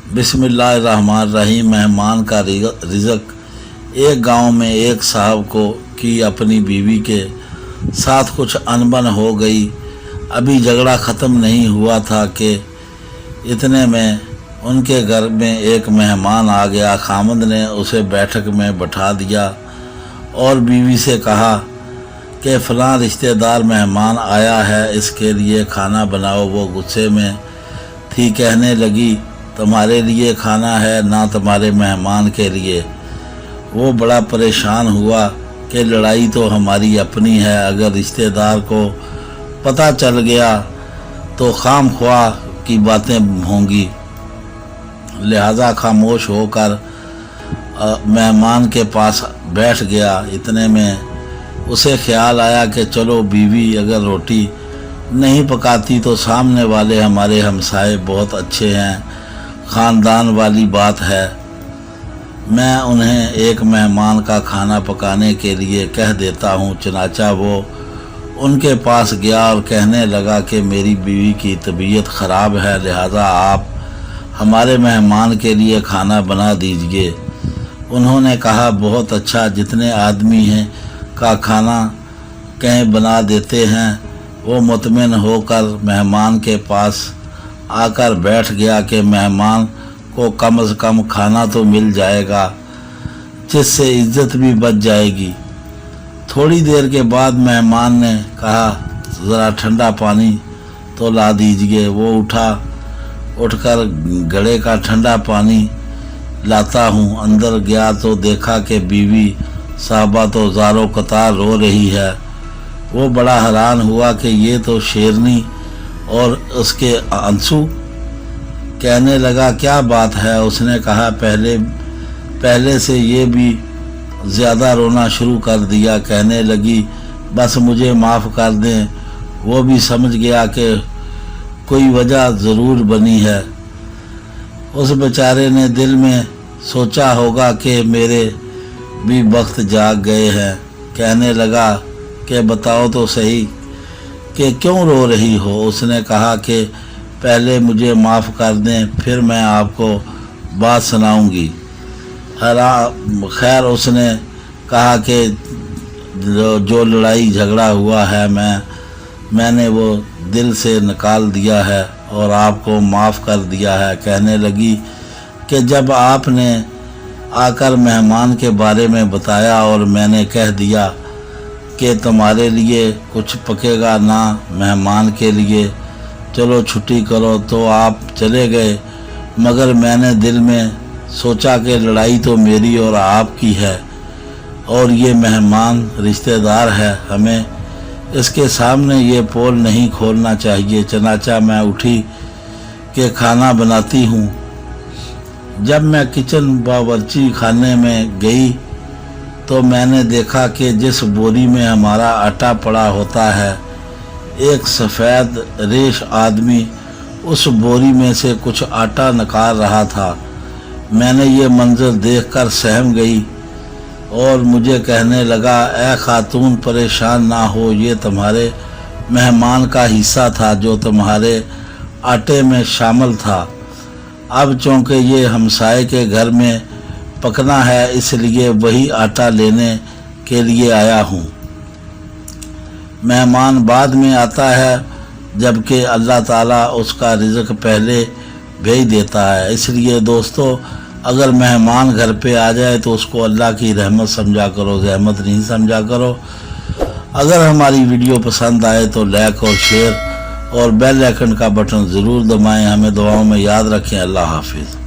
बिस्मिल्लाहिर्रहमानिर्रहीम। मेहमान का रिज़्क। एक गांव में एक साहब को की अपनी बीवी के साथ कुछ अनबन हो गई। अभी झगड़ा ख़त्म नहीं हुआ था कि इतने में उनके घर में एक मेहमान आ गया। खामद ने उसे बैठक में बैठा दिया और बीवी से कहा कि फ़लाँ रिश्तेदार मेहमान आया है, इसके लिए खाना बनाओ। वो गुस्से में थी, कहने लगी तुम्हारे लिए खाना है ना तुम्हारे मेहमान के लिए। वो बड़ा परेशान हुआ कि लड़ाई तो हमारी अपनी है, अगर रिश्तेदार को पता चल गया तो खामख्वाह की बातें होंगी। लिहाजा खामोश होकर मेहमान के पास बैठ गया। इतने में उसे ख्याल आया कि चलो बीवी अगर रोटी नहीं पकाती तो सामने वाले हमारे हमसाए बहुत अच्छे हैं, ख़ानदान वाली बात है, मैं उन्हें एक मेहमान का खाना पकाने के लिए कह देता हूँ। चनाचा वो उनके पास गया और कहने लगा कि मेरी बीवी की तबीयत ख़राब है, लिहाजा आप हमारे मेहमान के लिए खाना बना दीजिए। उन्होंने कहा बहुत अच्छा, जितने आदमी हैं का खाना कहीं बना देते हैं। वो मुतमिन होकर मेहमान के पास आकर बैठ गया कि मेहमान को कम से कम खाना तो मिल जाएगा, जिससे इज्जत भी बच जाएगी। थोड़ी देर के बाद मेहमान ने कहा ज़रा ठंडा पानी तो ला दीजिए। वो उठकर घड़े का ठंडा पानी लाता हूँ। अंदर गया तो देखा कि बीवी साहबा तो ज़ारो कतार रो रही है। वो बड़ा हैरान हुआ कि ये तो शेरनी और उसके आंसू। कहने लगा क्या बात है। उसने कहा पहले से ये भी ज़्यादा रोना शुरू कर दिया। कहने लगी बस मुझे माफ़ कर दें। वो भी समझ गया कि कोई वजह ज़रूर बनी है। उस बेचारे ने दिल में सोचा होगा कि मेरे भी वक्त जाग गए हैं। कहने लगा कि बताओ तो सही कि क्यों रो रही हो। उसने कहा कि पहले मुझे माफ़ कर दें, फिर मैं आपको बात सुनाऊंगी। खैर उसने कहा कि जो लड़ाई झगड़ा हुआ है मैंने वो दिल से निकाल दिया है और आपको माफ़ कर दिया है। कहने लगी कि जब आपने आकर मेहमान के बारे में बताया और मैंने कह दिया कि तुम्हारे लिए कुछ पकेगा ना मेहमान के लिए, चलो छुट्टी करो, तो आप चले गए। मगर मैंने दिल में सोचा कि लड़ाई तो मेरी और आपकी है और ये मेहमान रिश्तेदार है, हमें इसके सामने ये पोल नहीं खोलना चाहिए। चनाचा मैं उठी कि खाना बनाती हूँ। जब मैं किचन बावर्ची खाने में गई तो मैंने देखा कि जिस बोरी में हमारा आटा पड़ा होता है, एक सफ़ेद रेश आदमी उस बोरी में से कुछ आटा निकाल रहा था। मैंने ये मंजर देखकर सहम गई और मुझे कहने लगा ऐ खातून परेशान ना हो, ये तुम्हारे मेहमान का हिस्सा था जो तुम्हारे आटे में शामिल था। अब चूँकि ये हमसाए के घर में पकना है, इसलिए वही आटा लेने के लिए आया हूँ। मेहमान बाद में आता है, जबकि अल्लाह ताला उसका रिज़्क पहले भेज देता है। इसलिए दोस्तों, अगर मेहमान घर पे आ जाए तो उसको अल्लाह की रहमत समझा करो, ज़हमत नहीं समझा करो। अगर हमारी वीडियो पसंद आए तो लाइक और शेयर और बेल आइकन का बटन ज़रूर दबाएं। हमें दुआओं में याद रखें। अल्लाह हाफिज़।